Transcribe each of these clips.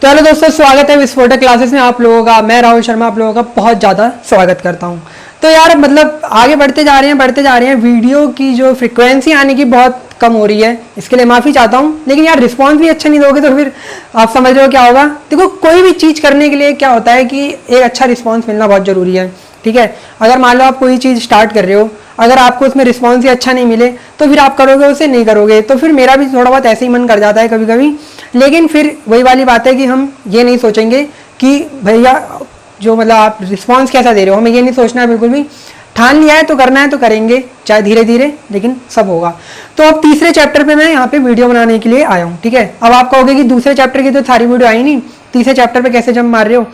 तो हेलो दोस्तों, स्वागत है विस्फोटक क्लासेस में आप लोगों का। मैं राहुल शर्मा आप लोगों का बहुत ज़्यादा स्वागत करता हूं। तो यार मतलब आगे बढ़ते जा रहे हैं वीडियो की जो फ्रिक्वेंसी आने की बहुत कम हो रही है, इसके लिए माफ़ी चाहता हूं। लेकिन यार रिस्पॉन्स भी अच्छा नहीं दोगे तो फिर आप समझ रहे हो क्या होगा। देखो, कोई भी चीज़ करने के लिए क्या होता है कि एक अच्छा रिस्पॉन्स मिलना बहुत ज़रूरी है, ठीक है। अगर मान लो आप कोई चीज़ स्टार्ट कर रहे हो, अगर आपको उसमें रिस्पॉन्स ही अच्छा नहीं मिले तो फिर आप करोगे उसे नहीं करोगे। तो फिर मेरा भी थोड़ा बहुत ऐसे ही मन कर जाता है कभी कभी। लेकिन फिर वही वाली बात है कि हम ये नहीं सोचेंगे कि भैया जो मतलब आप रिस्पॉन्स कैसा दे रहे हो, हमें ये नहीं सोचना है बिल्कुल भी। ठान लिया है तो करना है तो करेंगे, चाहे धीरे धीरे, लेकिन सब होगा। तो अब तीसरे चैप्टर पे मैं यहाँ पे वीडियो बनाने के लिए आया हूँ, ठीक है। अब आप कहोगे कि दूसरे चैप्टर की तो सारी वीडियो आई नहीं, तीसरे चैप्टर पे कैसे जंप मार रहे हो।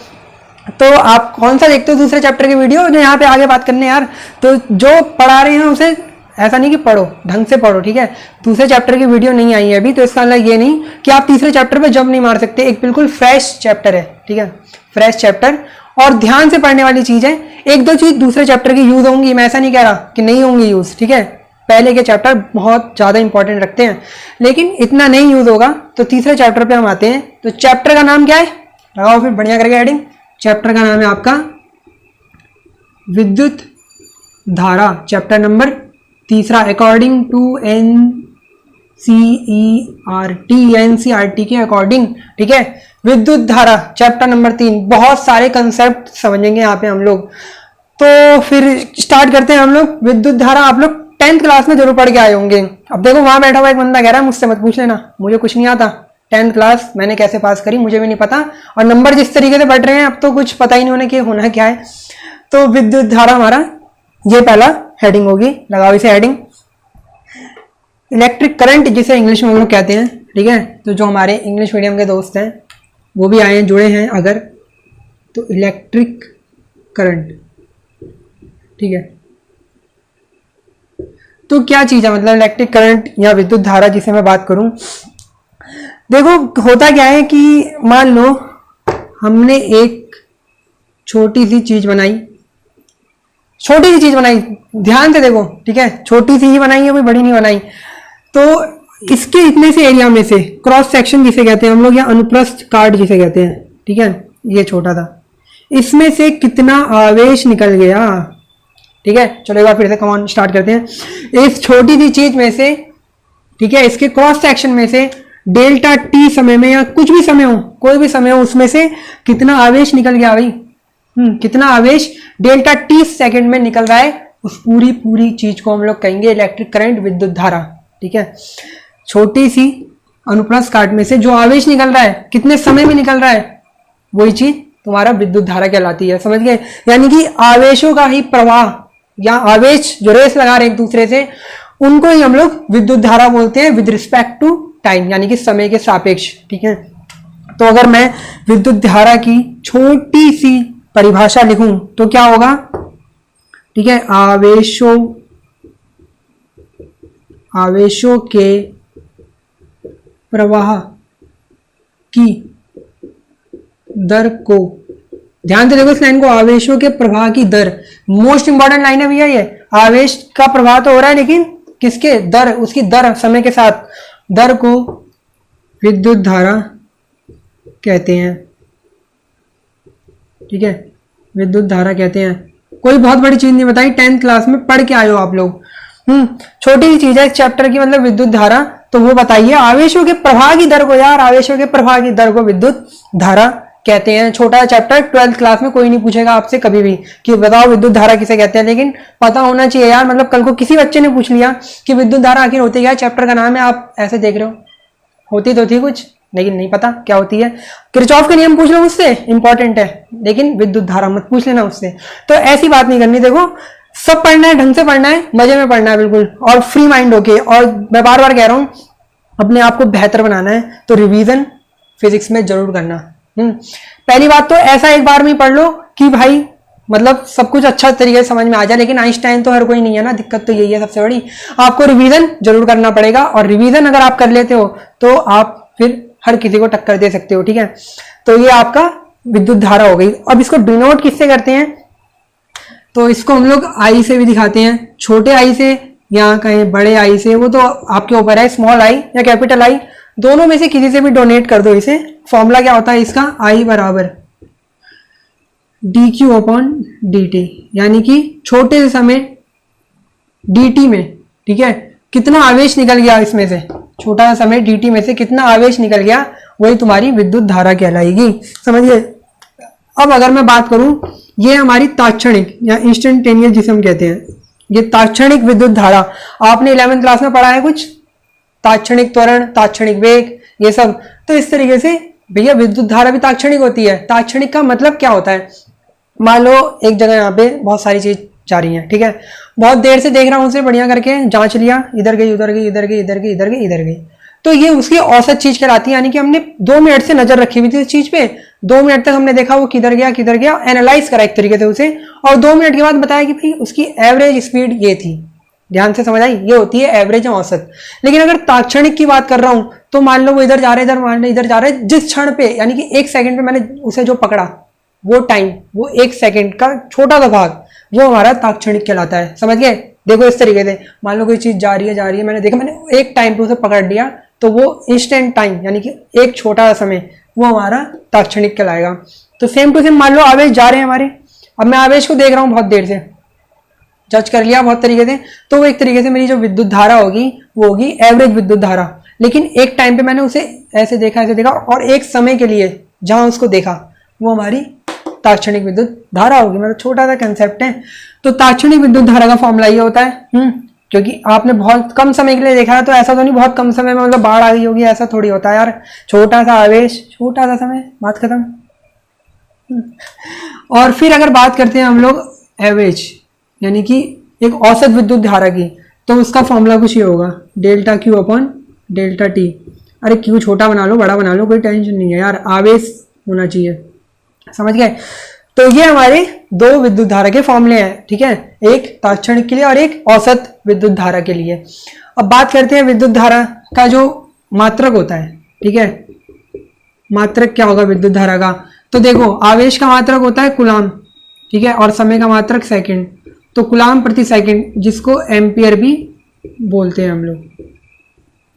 तो आप कौन सा देखते हो दूसरे चैप्टर की वीडियो जो यहाँ पे आगे बात करने यार। तो जो पढ़ा रहे हैं उसे ऐसा नहीं कि पढ़ो, ढंग से पढ़ो, ठीक है। दूसरे चैप्टर की वीडियो नहीं आई है अभी, तो इसका मतलब ये नहीं कि आप तीसरे चैप्टर पे जंप नहीं मार सकते। एक बिल्कुल फ्रेश चैप्टर है, ठीक है, फ्रेश चैप्टर और ध्यान से पढ़ने वाली चीज है। एक दो चीज दूसरे चैप्टर की यूज होंगी, मैं ऐसा नहीं कह रहा कि नहीं होंगी यूज, ठीक है। पहले के चैप्टर बहुत ज्यादा इंपॉर्टेंट रखते हैं, लेकिन इतना नहीं यूज होगा। तो तीसरे चैप्टर पे हम आते हैं। तो चैप्टर का नाम क्या है, लगाओ फिर बढ़िया करके हेडिंग। चैप्टर का नाम है आपका विद्युत धारा, चैप्टर नंबर तीसरा, अकॉर्डिंग टू एनसीईआरटी के अकॉर्डिंग, ठीक है। विद्युत धारा चैप्टर नंबर 3। बहुत सारे कंसेप्ट समझेंगे यहाँ पे हम लोग। तो फिर स्टार्ट करते हैं हम लोग। विद्युत धारा आप लोग 10th क्लास में जरूर पढ़ के आए होंगे। अब देखो वहां बैठा हुआ एक बंदा कह रहा है मुझसे मत पूछ लेना, मुझे कुछ नहीं आता। 10th क्लास मैंने कैसे पास करी मुझे भी नहीं पता, और नंबर जिस तरीके से बढ़ रहे हैं अब तो कुछ पता ही नहीं होने कि होना क्या है। तो विद्युत धारा हमारा ये पहला हेडिंग होगी, लगाओ इसे हेडिंग। इलेक्ट्रिक करंट जिसे इंग्लिश में हम लोग कहते हैं, ठीक है। तो जो हमारे इंग्लिश मीडियम के दोस्त हैं वो भी आए हैं, जुड़े हैं अगर, तो इलेक्ट्रिक करंट, ठीक है। तो क्या चीज़ है मतलब इलेक्ट्रिक करंट या विद्युत धारा जिसे मैं बात करूं। देखो होता क्या है कि मान लो हमने एक छोटी सी चीज बनाई, ध्यान से देखो, ठीक है। छोटी सी ही बनाई है, कोई बड़ी नहीं बनाई। तो इसके इतने से एरिया में से क्रॉस सेक्शन जिसे कहते हैं हम लोग, या अनुप्रस्थ काट जिसे कहते हैं, ठीक है, ये छोटा था, इसमें से कितना आवेश निकल गया, ठीक है। चलो एक बार फिर से कमांड स्टार्ट करते हैं। इस छोटी सी चीज में से, ठीक है, इसके क्रॉस सेक्शन में से डेल्टा टी समय में या कुछ भी समय हो, कोई भी समय हो, उसमें से कितना आवेश निकल गया भाई। कितना आवेश डेल्टा टी सेकंड में निकल रहा है, उस पूरी चीज को हम लोग कहेंगे इलेक्ट्रिक करंट, विद्युत धारा, ठीक है। छोटी सी अनुप्रस्थ काट में से जो आवेश निकल रहा है, कितने समय में निकल रहा है, वही चीज तुम्हारा विद्युत धारा कहलाती है, समझ गए। यानी कि आवेशों का ही प्रवाह या आवेश जो रेस लगा रहे एक दूसरे से, उनको ही हम लोग विद्युत धारा बोलते हैं विद रिस्पेक्ट टू टाइम, यानी कि समय के सापेक्ष, ठीक है। तो अगर मैं विद्युत धारा की छोटी सी परिभाषा लिखूं तो क्या होगा, ठीक है। आवेशों के प्रवाह की दर को, ध्यान से देखो इस लाइन को, आवेशों के प्रवाह की दर, मोस्ट इंपॉर्टेंट लाइन है भैया ये। आवेश का प्रवाह तो हो रहा है, लेकिन किसके दर, उसकी दर समय के साथ, दर को विद्युत धारा कहते हैं, ठीक है, विद्युत धारा कहते हैं। कोई बहुत बड़ी चीज नहीं बताई, 10th क्लास में पढ़ के आए हो आप लोग। छोटी सी चीज है इस चैप्टर की, मतलब विद्युत धारा। तो वो बताइए आवेशों के प्रवाह की दर को, यार आवेशों के प्रवाह की दर को विद्युत धारा कहते हैं। छोटा चैप्टर, 12th क्लास में कोई नहीं पूछेगा आपसे कभी भी कि बताओ विद्युत धारा किसे कहते हैं, लेकिन पता होना चाहिए यार। मतलब कल को किसी बच्चे ने पूछ लिया कि विद्युत धारा आखिर होती क्या है, चैप्टर का नाम है, आप ऐसे देख रहे हो, होती तो थी कुछ, लेकिन नहीं पता क्या होती है। किरचॉफ के नियम पूछ लो उससे, इंपॉर्टेंट है, लेकिन विद्युत धारा मत पूछ लेना उससे। तो ऐसी बात नहीं करनी। देखो सब पढ़ना है, ढंग से पढ़ना है, मजे में पढ़ना है बिल्कुल, और फ्री माइंड होके। और मैं बार बार कह रहा हूं अपने आप को बेहतर बनाना है तो रिवीजन फिजिक्स में जरूर करना। पहली बात तो ऐसा एक बार में पढ़ लो कि भाई मतलब सब कुछ अच्छा तरीके से समझ में आ जाए, लेकिन आइंस्टाइन तो हर कोई नहीं है ना, दिक्कत तो यही है सबसे बड़ी। आपको रिवीजन जरूर करना पड़ेगा, और रिवीजन अगर आप कर लेते हो तो आप फिर हर किसी को टक्कर दे सकते हो, ठीक है। तो ये आपका विद्युत धारा हो गई। अब इसको डिनोट किससे करते हैं, तो इसको हम लोग आई से भी दिखाते हैं, छोटे आई से या कहीं बड़े आई से, वो तो आपके ऊपर है, स्मॉल आई या कैपिटल आई, दोनों में से किसी से भी डोनेट कर दो इसे, फॉर्मूला क्या होता है इसका, I बराबर dq अपॉन dt, यानी कि छोटे से समय dt में, ठीक है, कितना आवेश निकल गया इसमें से, छोटा सा समय dt में से कितना आवेश निकल गया, वही तुम्हारी विद्युत धारा कहलाएगी। समझिए। अब अगर मैं बात करूं, ये हमारी तात्क्षणिक या इंस्टेंटेनियस जिसे हम कहते हैं, ये तात्क्षणिक विद्युत धारा, आपने 11वीं क्लास में पढ़ा है कुछ, तात्क्षणिक त्वरण, तात्क्षणिक वेग, ये सब। तो इस तरीके से भैया विद्युत धारा भी तात्क्षणिक होती है। तात्क्षणिक का मतलब क्या होता है, मान लो एक जगह यहाँ पे बहुत सारी चीज जा रही है, ठीक है, बहुत देर से देख रहा हूँ उसे, बढ़िया करके जांच लिया, इधर गई उधर गई इधर गई इधर गई इधर गई इधर गई, तो ये उसकी औसत चीज कहलाती है। यानी कि हमने 2 मिनट से नजर रखी हुई थी उस चीज पे, 2 मिनट तक हमने देखा वो किधर गया, एनालाइज करा एक तरीके से उसे, और 2 मिनट के बाद बताया कि भाई उसकी एवरेज स्पीड ये थी। ध्यान से समझ आई, ये होती है एवरेज औसत। लेकिन अगर तात्क्षणिक की बात कर रहा हूं, तो मान लो वो इधर जा रहे इधर जा रहे, जिस क्षण पे, यानी कि 1 सेकंड पे मैंने उसे जो पकड़ा, वो टाइम, वो 1 सेकंड का छोटा सा भाग, वो हमारा तात्क्षणिक कहलाता है। समझ गए। देखो इस तरीके से, मान लो कोई चीज जा रही है, मैंने देखा, मैंने एक टाइम पे उसे पकड़ लिया, तो वो इंस्टेंट टाइम, यानी कि एक छोटा सा समय, वो हमारा तात्क्षणिक कहलाएगा। तो सेम टू सेम मान लो आवेश जा रहे हैं हमारे, अब मैं आवेश को देख रहा हूँ बहुत देर से, जज कर लिया बहुत तरीके से, तो वो एक तरीके से मेरी जो विद्युत धारा होगी वो होगी एवरेज विद्युत धारा। लेकिन एक टाइम पे मैंने उसे ऐसे देखा और एक समय के लिए जहां उसको देखा, वो हमारी तात्क्षणिक विद्युत धारा होगी। मतलब छोटा सा कंसेप्ट है। तो तात्क्षणिक विद्युत धारा का फॉर्मूला ये होता है, क्योंकि आपने बहुत कम समय के लिए देखा है, तो ऐसा तो नहीं बहुत कम समय में मतलब बाढ़ आ गई होगी, ऐसा थोड़ी होता है यार। छोटा सा आवेश, छोटा सा समय, बात खत्म। और फिर अगर बात करते हैं हम लोग एवरेज, यानी कि एक औसत विद्युत धारा की, तो उसका फॉर्मूला कुछ ये होगा, delta Q upon delta T. अरे क्यू छोटा बना लो, बड़ा बना लो, कोई टेंशन नहीं है यार, आवेश होना चाहिए। समझ गए। तो ये हमारे 2 विद्युत धारा के फॉर्मूले हैं, ठीक है, एक तात्क्षणिक के लिए और एक औसत विद्युत धारा के लिए। अब बात करते हैं विद्युत धारा का जो मात्रक होता है, ठीक है, मात्रक क्या होगा विद्युत धारा का। तो देखो आवेश का मात्रक होता है कूलाम, ठीक है, और समय का मात्रक सेकंड, तो कूलाम प्रति सेकंड, जिसको एम्पियर भी बोलते हैं हम लोग,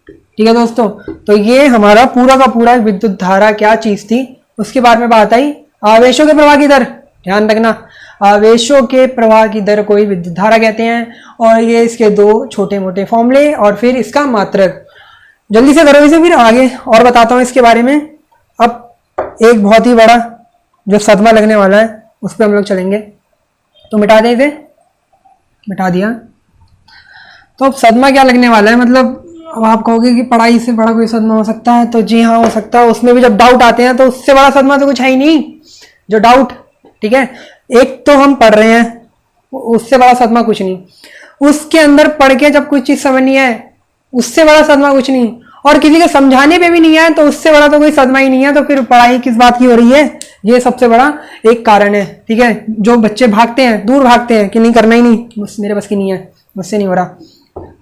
ठीक है दोस्तों। तो ये हमारा पूरा का पूरा विद्युत धारा क्या चीज थी, उसके बारे में बात आई। आवेशों के प्रवाह की दर, ध्यान रखना, आवेशों के प्रवाह की दर को ही विद्युत धारा कहते हैं, और ये इसके 2 छोटे मोटे फॉर्मूले और फिर इसका मात्रक। जल्दी से करो इसे, फिर आगे और बताता हूं इसके बारे में। अब एक बहुत ही बड़ा जो सदमा लगने वाला है उस पर हम लोग चलेंगे, तो मिटा दें इसे, मिटा दिया। तो अब सदमा क्या लगने वाला है, मतलब अब आप कहोगे कि पढ़ाई से बड़ा कोई सदमा हो सकता है, तो जी हाँ हो सकता है। उसमें भी जब डाउट आते हैं तो उससे बड़ा सदमा तो कुछ है ही नहीं, जो डाउट, ठीक है। एक तो हम पढ़ रहे हैं, उससे बड़ा सदमा कुछ नहीं। उसके अंदर पढ़ के जब कुछ चीज समझ नहीं आए, उससे बड़ा सदमा कुछ नहीं। और किसी के समझाने पे भी नहीं आए, तो उससे बड़ा तो कोई सदमा ही नहीं है। तो फिर पढ़ाई किस बात की हो रही है, ये सबसे बड़ा एक कारण है, ठीक है। जो बच्चे भागते हैं, दूर भागते हैं कि नहीं करना ही नहीं, मेरे बस की नहीं है, मुझसे नहीं हो रहा।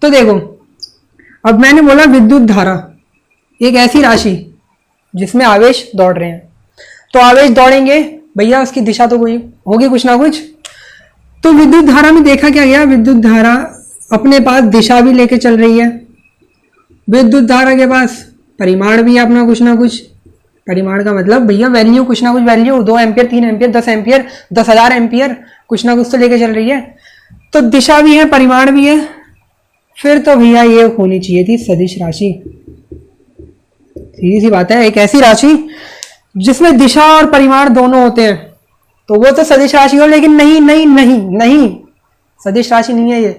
तो देखो अब मैंने बोला विद्युत धारा एक ऐसी राशि जिसमें आवेश दौड़ रहे हैं, तो आवेश दौड़ेंगे भैया, उसकी दिशा तो कोई होगी कुछ ना कुछ। तो विद्युत धारा में देखा क्या गया, विद्युत धारा अपने पास दिशा भी लेके चल रही है। विद्युत धारा के पास परिमाण भी है अपना कुछ ना कुछ। परिमाण का मतलब भैया वैल्यू, कुछ ना कुछ value, 2 ampere, 3 ampere, 10 ampere, 10,000 ampere, कुछ ना कुछ तो लेके चल रही है। तो दिशा भी है, परिमाण भी है, फिर तो भैया ये होनी चाहिए थी सदिश राशि। सीधी सी बात है, एक ऐसी राशि जिसमें दिशा और परिमाण दोनों होते हैं, तो वो तो सदिश राशि हो। लेकिन नहीं नहीं नहीं नहीं, सदिश राशि नहीं है ये,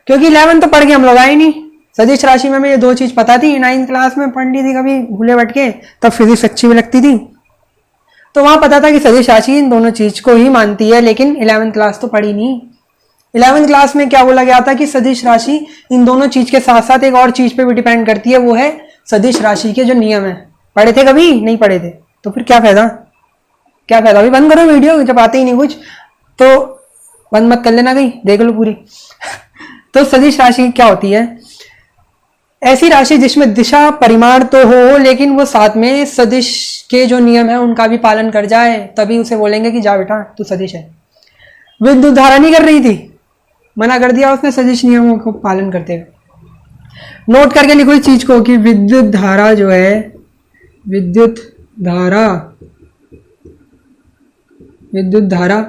क्योंकि 11 तो पढ़ के हम लोग आए नहीं। सदिश राशि में हमें ये 2 चीज पता थी, 9th क्लास में पढ़ ली थी कभी भूले भटके, तब फिजिक्स अच्छी भी लगती थी, तो वहां पता था कि सदिश राशि इन दोनों चीज को ही मानती है। लेकिन 11th क्लास तो पढ़ी नहीं। 11th क्लास में क्या बोला गया था कि सदिश राशि इन दोनों चीज के साथ साथ एक और चीज पे भी डिपेंड करती है, वो है सदिश राशि के जो नियम है। पढ़े थे कभी? नहीं पढ़े थे, तो फिर क्या फायदा, क्या फायदा। अभी बंद करो वीडियो, जब आते ही नहीं कुछ तो बंद मत कर लेना, कहीं देख लो पूरी। तो सदिश राशि क्या होती है, ऐसी राशि जिसमें दिशा परिमाण तो हो, लेकिन वो साथ में सदिश के जो नियम है उनका भी पालन कर जाए, तभी उसे बोलेंगे कि जा बेटा तू सदिश है। विद्युत धारा नहीं कर रही थी, मना कर दिया उसने सदिश नियमों को पालन करते हुए। नोट करके लिखो इस चीज को कि विद्युत धारा जो है, विद्युत धारा, विद्युत धारा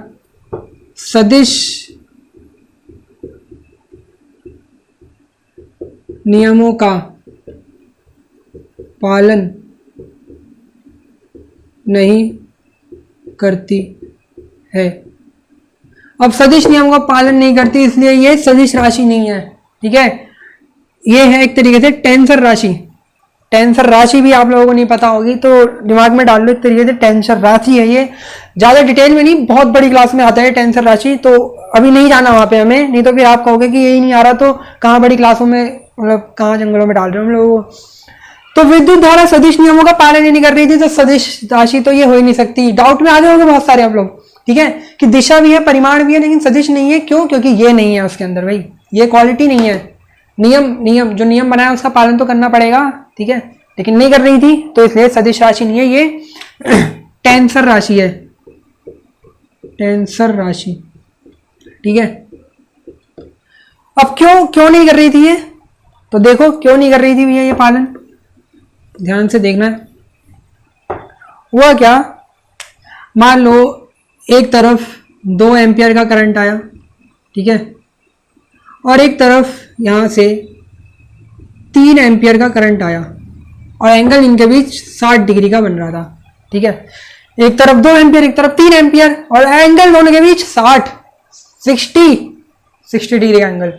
सदिश नियमों का पालन नहीं करती है। अब सदिश नियम का पालन नहीं करती, इसलिए ये सदिश राशि नहीं है। ठीक है, ये है एक तरीके से टेंसर राशि। टेंसर राशि भी आप लोगों को नहीं पता होगी तो दिमाग में डाल लो, एक तरीके से टेंसर राशि है ये। ज़्यादा डिटेल में नहीं, बहुत बड़ी क्लास में आता है टेंसर राशि, तो अभी नहीं जाना वहाँ पे हमें, नहीं तो फिर आप कहोगे कि यही नहीं आ रहा तो कहाँ बड़ी क्लासों में, मतलब कहाँ जंगलों में डाल रहे हो हम लोगों को। तो विद्युत धारा सदिश नियमों का पालन ही नहीं कर रही थी, तो सदिश राशि तो ये हो ही नहीं सकती। डाउट में आ गए होंगे बहुत सारे आप लोग। ठीक है, कि दिशा भी है, परिमाण भी है, लेकिन सदिश नहीं है। क्यों? क्योंकि ये नहीं है उसके अंदर भाई, ये क्वालिटी नहीं है। नियम जो नियम बनाया उसका पालन तो करना पड़ेगा। ठीक है, लेकिन नहीं कर रही थी, तो इसलिए सदिश राशि नहीं है, ये टेंसर राशि है, टेंसर राशि। ठीक है, अब क्यों नहीं कर रही थी ये, तो देखो क्यों नहीं कर रही थी भैया ये पालन, ध्यान से देखना है। हुआ क्या, मान लो एक तरफ 2 एम्पियर का करंट आया, ठीक है, और एक तरफ यहां से 3 एम्पियर का करंट आया, और एंगल इनके बीच 60 डिग्री का बन रहा था। ठीक है, एक तरफ 2 एम्पियर, एक तरफ 3 एम्पियर, और एंगल दोनों के बीच 60 डिग्री का एंगल।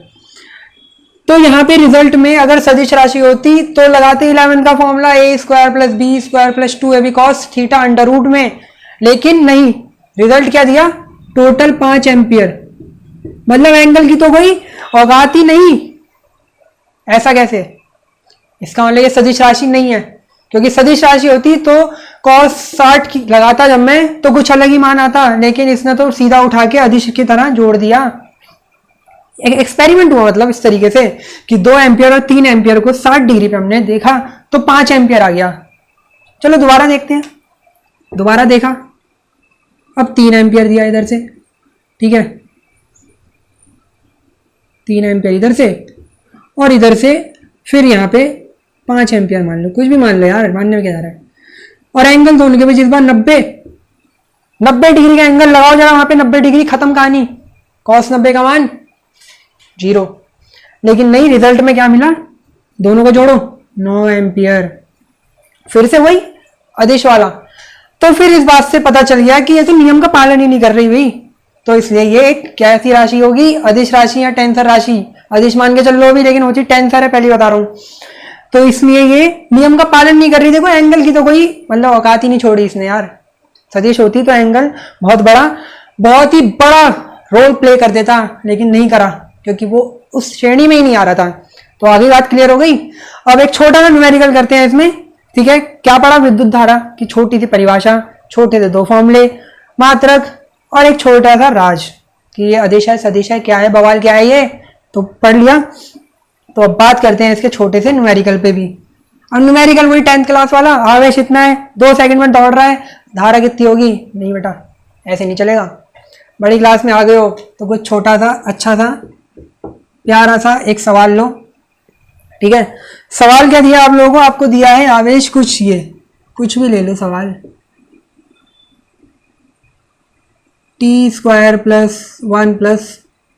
तो यहाँ पे रिजल्ट में अगर सदिश राशि होती तो लगाते 11 का formula a² + b² + 2ab cos theta √ में, लेकिन नहीं, रिजल्ट क्या दिया, टोटल 5 एम्पियर। मतलब एंगल की तो कोई औकात ही नहीं। ऐसा कैसे? इसका मतलब ये सदिश राशि नहीं है, क्योंकि सदिश राशि होती तो cos 60 की लगाता जब मैं तो कुछ अलग ही मान आता, लेकिन इसने तो सीधा उठा के अदिश की तरह जोड़ दिया। एक एक्सपेरिमेंट हुआ, मतलब इस तरीके से कि 2 एम्पियर और 3 एम्पियर को 60 डिग्री पे हमने देखा तो 5 एम्पियर आ गया। चलो दोबारा देखते हैं। दोबारा देखा, अब 3 एम्पियर दिया इधर से, ठीक है, 3 एम्पियर इधर से, और इधर से फिर यहाँ पे 5 एम्पियर मान लो, कुछ भी मान लो यार, मानने में क्या जा रहा है। और एंगल दोनों के बीच इस बार 90 डिग्री का एंगल लगाओ जरा वहां पे, 90 डिग्री, खत्म कहानी। cos 90 का मान 0। लेकिन नहीं, रिजल्ट में क्या मिला, दोनों को जोड़ो 9 एम्पियर, फिर से वही अदिश वाला। तो फिर इस बात से पता चल गया कि ये तो नियम का पालन ही नहीं कर रही भाई, तो इसलिए ये कैसी राशि होगी, अदिश राशि या टेंसर राशि। अदिश मान के चल लो भी, लेकिन होती टेंसर है, पहले बता रहा हूं। तो इसलिए ये नियम का पालन नहीं कर रही। देखो एंगल की तो कोई मतलब औकात ही नहीं छोड़ी इसने यार। सदिश होती तो एंगल बहुत ही बड़ा रोल प्ले कर देता, लेकिन नहीं करा, क्योंकि वो उस श्रेणी में ही नहीं आ रहा था। तो आगे बात क्लियर हो गई। अब एक छोटा सा न्यूमेरिकल करते हैं इसमें। ठीक है, क्या पढ़ा, विद्युत धारा की छोटी सी परिभाषा, छोटे से 2 फॉर्मूले, मात्रक, और एक छोटा सा राज कि ये अदिश है, सदिश है, क्या है, बवाल क्या है, ये तो पढ़ लिया। तो अब बात करते हैं इसके छोटे से न्यूमेरिकल पे भी। अब न्यूमेरिकल वही 10th क्लास वाला, आवेश इतना है, 2 सेकंड में दौड़ रहा है, धारा कितनी होगी, नहीं बेटा ऐसे नहीं चलेगा। बड़ी क्लास में आ गए हो तो कुछ छोटा सा अच्छा सा प्यारा सा एक सवाल लो। ठीक है, सवाल क्या दिया आप लोगों को, आपको दिया है आवेश कुछ, ये कुछ भी ले लो सवाल, t² + 1 +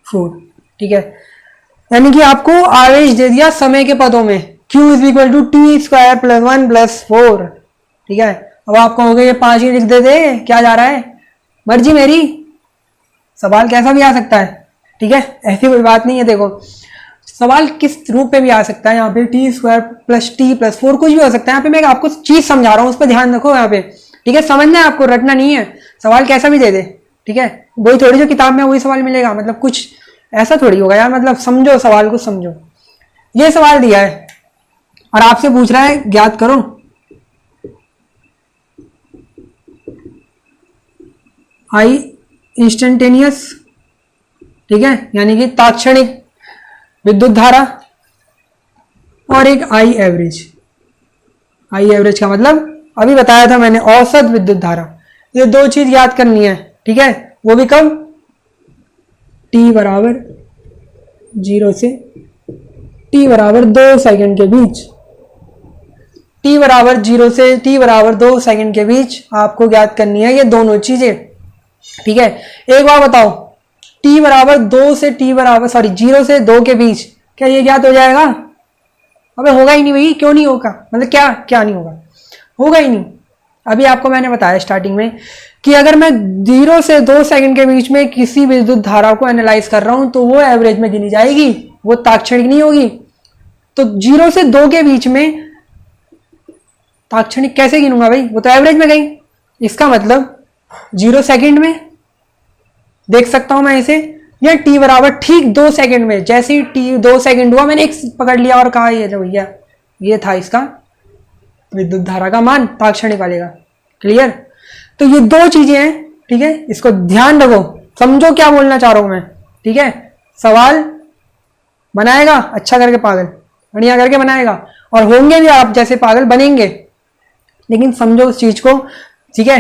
4। ठीक है, यानी कि आपको आवेश दे दिया समय के पदों में, q = t² + 1 + 4। ठीक है, अब आप कहोगे ये 5 ही लिख दे, क्या जा रहा है, मर्जी मेरी, सवाल कैसा भी आ सकता है। ठीक है, ऐसी कोई बात नहीं है। देखो सवाल किस रूप में भी आ सकता है, यहाँ पे t² + t + 4 कुछ भी हो सकता है। यहाँ पे मैं आपको चीज समझा रहा हूँ, उस पर ध्यान रखो यहाँ पे। ठीक है, समझना है आपको, रटना नहीं है, सवाल कैसा भी दे दे। ठीक है, वही थोड़ी जो किताब में वही सवाल मिलेगा, मतलब कुछ ऐसा थोड़ी होगा यार, मतलब समझो सवाल को, समझो। ये सवाल दिया है और आपसे पूछ रहा है ज्ञात करो I इंस्टेंटेनियस, ठीक है, यानी कि तात्क्षणिक विद्युत धारा, और एक I एवरेज। I एवरेज का मतलब अभी बताया था मैंने, औसत विद्युत धारा। ये 2 चीज याद करनी है। ठीक है, वो भी कब, t = 0 से t = 2 सेकंड के बीच। t बराबर 0 से t बराबर 2 सेकंड के बीच आपको ज्ञात करनी है ये दोनों चीजें, ठीक है। एक बार बताओ, t बराबर 2 से t बराबर 0 से 2 के बीच क्या ये ज्ञात हो जाएगा? अबे होगा ही नहीं भाई, क्यों नहीं होगा, मतलब क्या नहीं होगा, होगा ही नहीं। अभी आपको मैंने बताया स्टार्टिंग में कि अगर मैं 0 से 2 सेकंड के बीच में किसी विद्युत धारा को एनालाइज कर रहा हूं तो वो एवरेज में गिनी जाएगी, वो ताक्षणिक नहीं होगी। तो 0 से 2 के बीच में ताक्षणिक कैसे गिनूंगा भाई, वो तो एवरेज में गई। इसका मतलब 0 सेकंड में देख सकता हूं मैं इसे, या t बराबर ठीक 2 सेकंड में, जैसे ही t 2 सेकंड हुआ मैंने x पकड़ लिया और कहा ये भैया ये था इसका विद्युत धारा का मान ताक्षणिक वाले का। क्लियर? तो ये दो चीजें हैं, ठीक है, इसको ध्यान रखो, समझो क्या बोलना चाह रहा हूं मैं, ठीक है। सवाल बनाएगा अच्छा करके पागल, बढ़िया करके बनाएगा, और होंगे भी आप जैसे पागल बनेंगे, लेकिन समझो उस चीज को, ठीक है।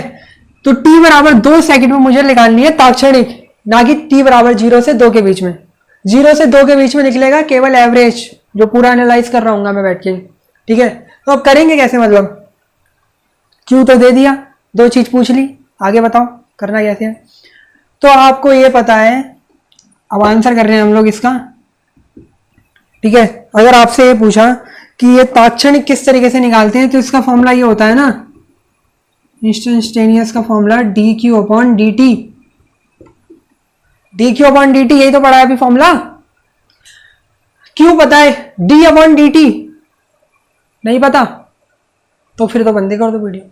तो t बराबर 2 सेकंड में मुझे निकालनी है ताक्षणिक, ना कि t बराबर 0 से 2 के बीच में। 0 से 2 के बीच में निकलेगा केवल एवरेज, जो पूरा एनालाइज कर रहा हूँ मैं बैठ के, ठीक है। तो अब करेंगे कैसे, मतलब क्यों तो दे दिया, दो चीज पूछ ली, आगे बताओ करना कैसे है। तो आपको ये पता है, अब आंसर कर रहे हैं हम लोग इसका, ठीक है। अगर आपसे ये पूछा कि ये ताक्षणिक किस तरीके से निकालते हैं, तो इसका फॉर्मूला ये होता है ना, इंस्टेंटेनियस का फॉर्मूला dq/dt, dq/dt, यही तो पढ़ा है अभी फॉर्मूला। क्यों पता है, d/dt नहीं पता तो फिर तो बंद कर दो वीडियो।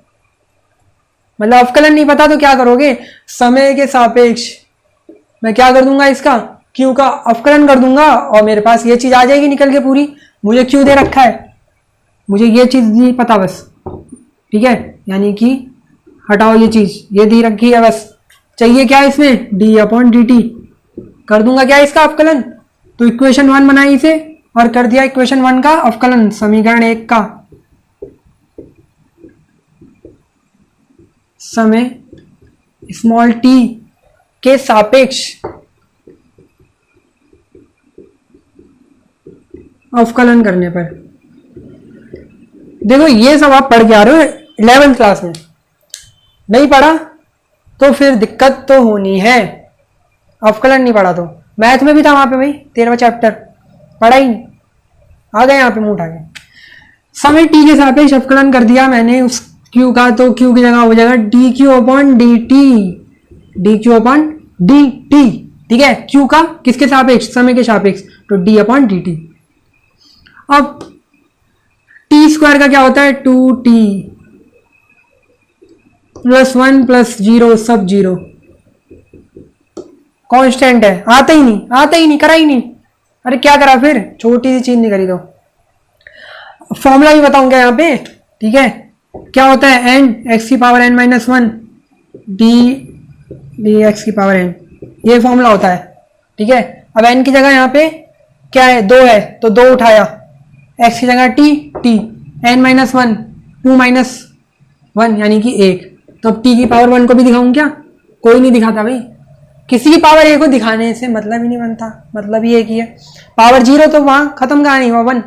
मतलब अवकलन नहीं पता तो क्या करोगे, समय के सापेक्ष मैं क्या कर दूंगा, इसका क्यू का अवकलन कर दूंगा, और मेरे पास ये चीज आ जाएगी निकल के पूरी। मुझे क्यू दे रखा है, मुझे ये चीज नहीं पता बस, ठीक है, यानी कि हटाओ ये चीज, ये दी रखी है बस, चाहिए क्या इसमें, d/dt, कर दूंगा क्या इसका अवकलन। तो इक्वेशन 1 बनाई इसे और कर दिया इक्वेशन 1 का अवकलन समीकरण 1 का, समय स्मॉल t के सापेक्ष अवकलन करने पर। देखो ये सब आप पढ़ के आ रहे हो 11th क्लास में, नहीं पढ़ा तो फिर दिक्कत तो होनी है। अवकलन नहीं पढ़ा तो मैथ में भी था वहां पे भाई, 13वां चैप्टर पढ़ा ही नहीं, आ गए यहाँ पे मुंह उठा के। समय t के सापेक्ष अवकलन कर दिया मैंने उस q का, तो q की जगह हो जाएगा dq/dt, dq/dt, ठीक है। q का किसके सापेक्ष, समय के सापेक्ष, तो d/dt। अब t² का क्या होता है, 2t + 1 + 0 सब 0, कांस्टेंट है, आता ही नहीं, करा ही नहीं। अरे क्या करा फिर, छोटी सी चीज नहीं करी तो। फॉर्मूला भी बताऊंगा यहाँ पे, ठीक है। क्या होता है, n x⁻n-1 dx⁻n, ये फॉर्मूला होता है, ठीक है। अब n की जगह यहाँ पे क्या है, 2 है तो 2 उठाया, x की जगह t, n-1 2 - 1 यानी कि 1, तो अब t की पावर 1 को भी दिखाऊं क्या, कोई नहीं दिखाता भाई, किसी की पावर 1 को दिखाने से मतलब ही नहीं बनता, मतलब ही एक ही है। पावर 0 तो वहां खत्म कहां नहीं हुआ, 1।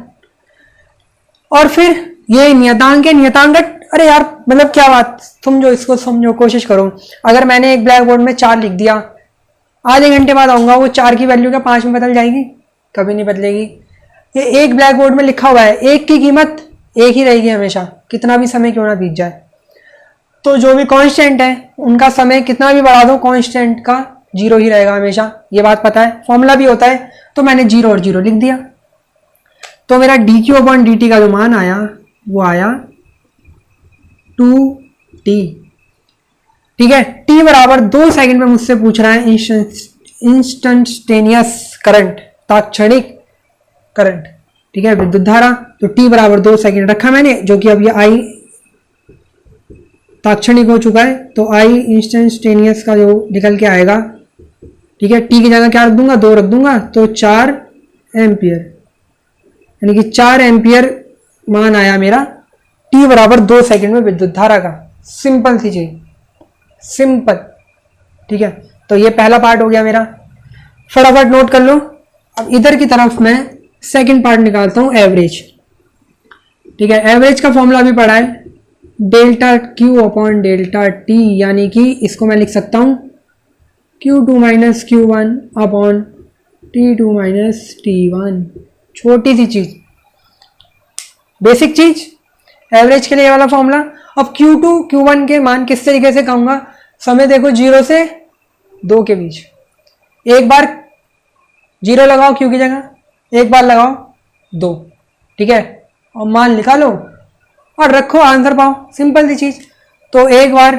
और फिर ये नियतांक है, नियतांक, अरे यार मतलब क्या बात, समझो इसको, समझो, कोशिश करो। अगर मैंने एक ब्लैक बोर्ड में 4 लिख दिया, आधे घंटे बाद आऊंगा, वो 4 की वैल्यू क्या 5 में बदल जाएगी, कभी नहीं बदलेगी। ये एक ब्लैक बोर्ड में लिखा हुआ है, एक की कीमत एक ही रहेगी हमेशा, कितना भी समय क्यों ना बीत जाए। तो जो भी कांस्टेंट है उनका समय कितना भी बढ़ा दो, कांस्टेंट का 0 ही रहेगा हमेशा, ये बात पता है, फॉर्मूला भी होता है। तो मैंने 0 और 0 लिख दिया, तो मेरा dq/dt का जो मान आया वो आया 2t, ठीक है। t बराबर 2 सेकंड में मुझसे पूछ रहा है इंस्टेंटेनियस करंट, ताक्षणिक करंट, ठीक है, विद्युत धारा। तो t बराबर 2 सेकंड रखा मैंने, जो कि अब ये i ताक्षणिक हो चुका है, तो i इंस्टेंटेनियस का जो निकल के आएगा, ठीक है, t की जगह क्या रख दूंगा, 2 रख दूंगा, तो 4 एम्पियर, यानी कि 4 एम्पियर मान आया मेरा t बराबर 2 सेकंड में विद्युत धारा का। सिंपल सी चीज, सिंपल, ठीक है। तो ये पहला पार्ट हो गया मेरा, फटाफट नोट कर लो। अब इधर की तरफ मैं सेकंड पार्ट निकालता हूं, एवरेज। ठीक है। एवरेज का फॉर्मूला भी पढ़ा है, delta Q upon delta T, यानी कि इसको मैं लिख सकता हूँ Q2 minus Q1 upon T2 minus T1। छोटी सी चीज, बेसिक चीज, एवरेज के लिए ये वाला फॉर्मूला। अब Q2 Q1 के मान किस तरीके से कहूंगा, समय देखो 0 से 2 के बीच, एक बार 0 लगाओ Q की जगह, एक बार लगाओ 2, ठीक है, और मान निकालो और रखो, आंसर पाओ, सिंपल सी चीज। तो एक बार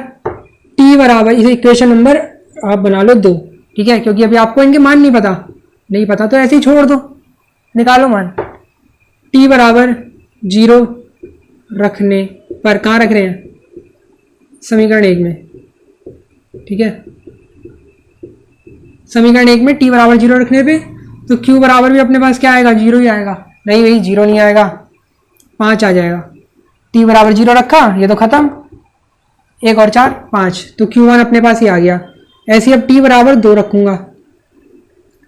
T बराबर, इसे इक्वेशन नंबर आप बना लो 2, ठीक है, क्योंकि अभी आपको इनके मान नहीं पता तो ऐसे ही छोड़ दो, निकालो मान। T बराबर 0 रखने पर, कहाँ रख रहे हैं, समीकरण 1 में, ठीक है, समीकरण 1 में T बराबर 0 रखने पे तो Q बराबर भी अपने पास क्या आएगा, 0 ही आएगा। नहीं भाई 0 नहीं आएगा, 5 आ जाएगा। T बराबर 0 रखा, ये तो खत्म, 1 और 4 5, तो Q1 अपने पास ही आ गया। ऐसे अब T बराबर 2 रखूंगा,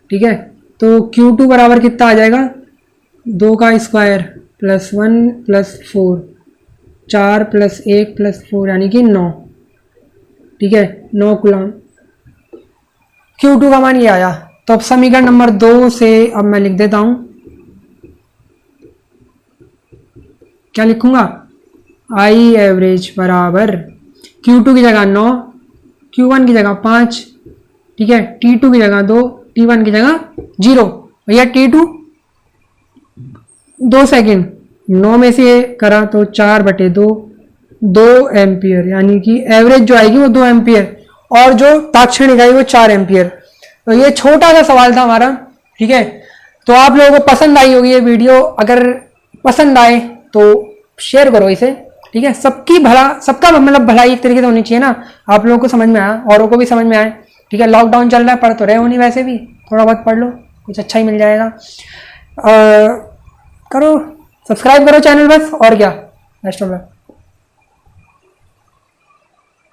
ठीक है, तो Q2 बराबर कितना आ जाएगा, 2 का square plus 1 plus 4, 4 plus 1 plus 4 यानी कि 9, ठीक है, 9 कूलम। Q2 का मान ये आया। तो अब समीकरण नंबर 2 से अब मैं लिख देता हूं, क्या लिखूंगा, आई एवरेज बराबर Q2 की जगह 9, Q1 की जगह 5, ठीक है, T2 की जगह 2, T1 की जगह 0। भैया T2 2 सेकेंड, 9 में से करा तो 4/2, 2 एम्पियर, यानी कि एवरेज जो आएगी वो 2 एम्पियर और जो ताक्षणिक आएगी वो 4 एम्पियर। तो ये छोटा सा सवाल था हमारा, ठीक है। तो आप लोगों को पसंद आई होगी ये वीडियो, अगर पसंद आए तो शेयर करो इसे, ठीक है। सबका मतलब भलाई एक तरीके से होनी चाहिए ना, आप लोगों को समझ में आया, औरों को भी समझ में आए, ठीक है। लॉकडाउन चल रहा है, पढ़ तो रहे हो नहीं, वैसे भी थोड़ा बहुत पढ़ लो, कुछ अच्छा ही मिल जाएगा। करो सब्सक्राइब करो चैनल बस, और क्या, बेस्ट ऑफ लक।